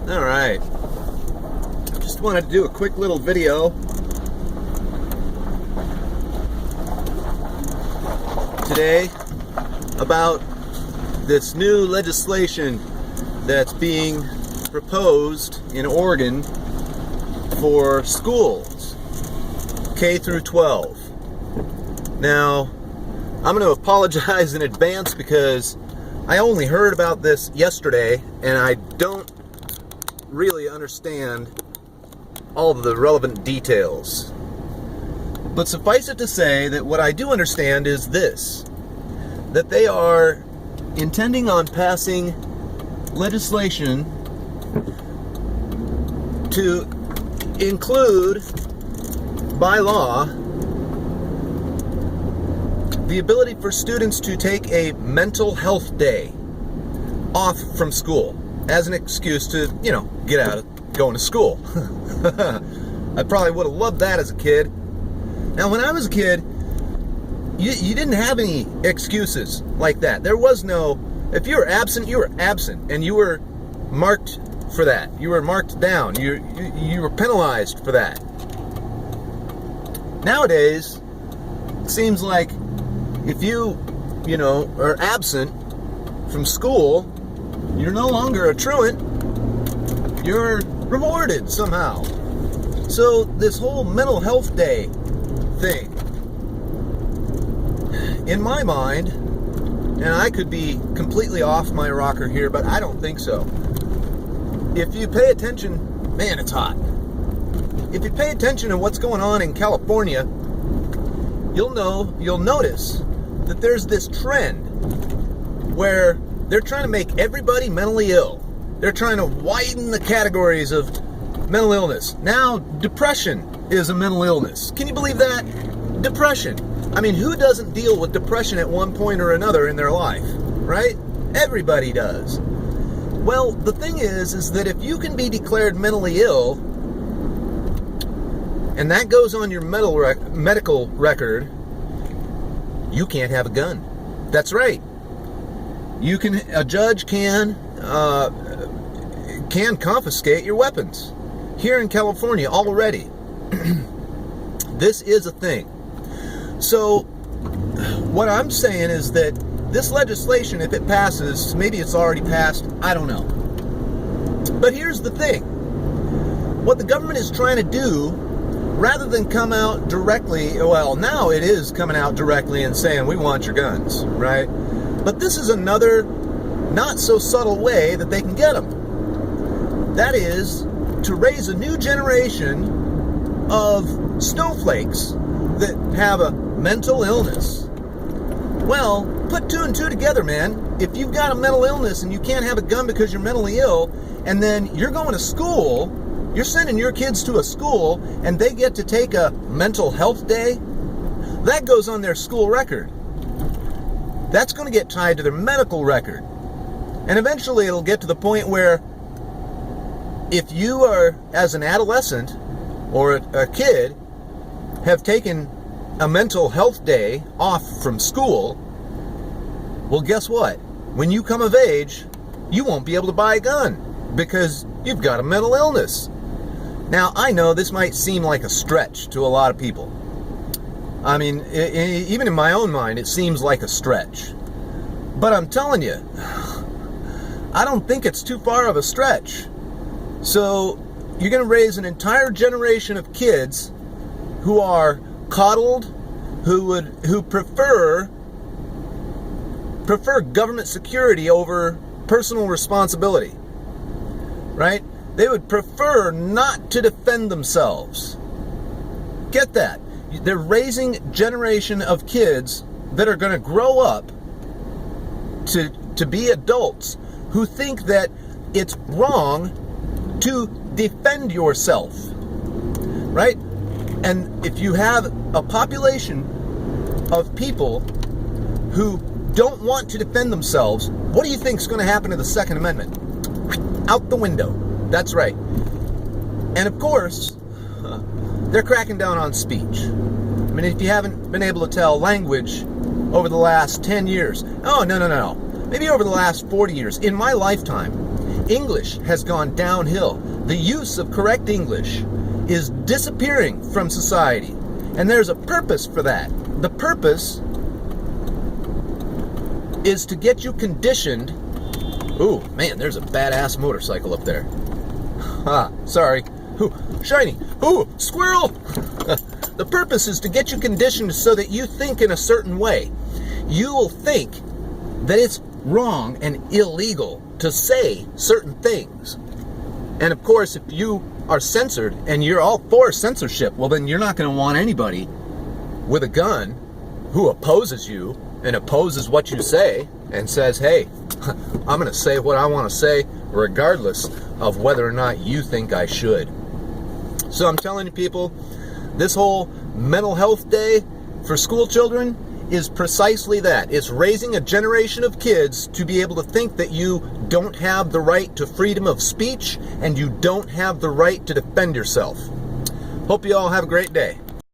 Alright, just wanted to do a quick little video today about this new legislation that's being proposed in Oregon for schools, K through 12. Now, I'm going to apologize in advance because I only heard about this yesterday and I don't really understand all of the relevant details. But suffice it to say that what I do understand is this, that they are intending on passing legislation to include, by law, the ability for students to take a mental health day off from school as an excuse to, get out of going to school. I probably would have loved that as a kid. Now, when I was a kid, you didn't have any excuses like that. There was no, if you were absent, and you were marked for that. You were marked down. You were penalized for that. Nowadays, it seems like if you are absent from school, you're no longer a truant. You're rewarded somehow. So this whole mental health day thing, in my mind, and I could be completely off my rocker here, but I don't think so. If you pay attention, man, it's hot. If you pay attention to what's going on in California, you'll notice that there's this trend where they're trying to make everybody mentally ill. They're trying to widen the categories of mental illness. Now, depression is a mental illness. Can you believe that? Depression. I mean, who doesn't deal with depression at one point or another in their life, right? Everybody does. Well, the thing is that if you can be declared mentally ill, and that goes on your medical record, you can't have a gun. That's right. A judge can confiscate your weapons. Here in California already. This is a thing. So, what I'm saying is that this legislation, if it passes, maybe it's already passed, I don't know. But here's the thing. What the government is trying to do, rather than come out directly, well, now it is coming out directly and saying, we want your guns, right? But this is another not so subtle way that they can get them. That is to raise a new generation of snowflakes that have a mental illness. Well, put two and two together, man. If you've got a mental illness and you can't have a gun because you're mentally ill, and then you're going to school, you're sending your kids to a school, and they get to take a mental health day, that goes on their school record. That's going to get tied to their medical record. And eventually it'll get to the point where if you are, as an adolescent or a kid, have taken a mental health day off from school, well, guess what? When you come of age, you won't be able to buy a gun because you've got a mental illness. Now, I know this might seem like a stretch to a lot of people. I mean, even in my own mind, it seems like a stretch. But I'm telling you, I don't think it's too far of a stretch. So, you're going to raise an entire generation of kids who are coddled, who prefer government security over personal responsibility. Right? They would prefer not to defend themselves. Get that? They're raising a generation of kids that are going to grow up to be adults who think that it's wrong to defend yourself, right? And if you have a population of people who don't want to defend themselves, what do you think is going to happen to the Second Amendment? Out the window. That's right. And of course, they're cracking down on speech. I mean, if you haven't been able to tell, language over the last 10 years, maybe over the last 40 years, in my lifetime, English has gone downhill. The use of correct English is disappearing from society. And there's a purpose for that. The purpose is to get you conditioned. Ooh, man, there's a badass motorcycle up there. Sorry. Ooh, shiny. Ooh, squirrel! The purpose is to get you conditioned so that you think in a certain way. You will think that it's wrong and illegal to say certain things. And of course, if you are censored and you're all for censorship, well then you're not going to want anybody with a gun who opposes you and opposes what you say and says, hey, I'm going to say what I want to say regardless of whether or not you think I should. So I'm telling you people, this whole mental health day for school children is precisely that. It's raising a generation of kids to be able to think that you don't have the right to freedom of speech and you don't have the right to defend yourself. Hope you all have a great day.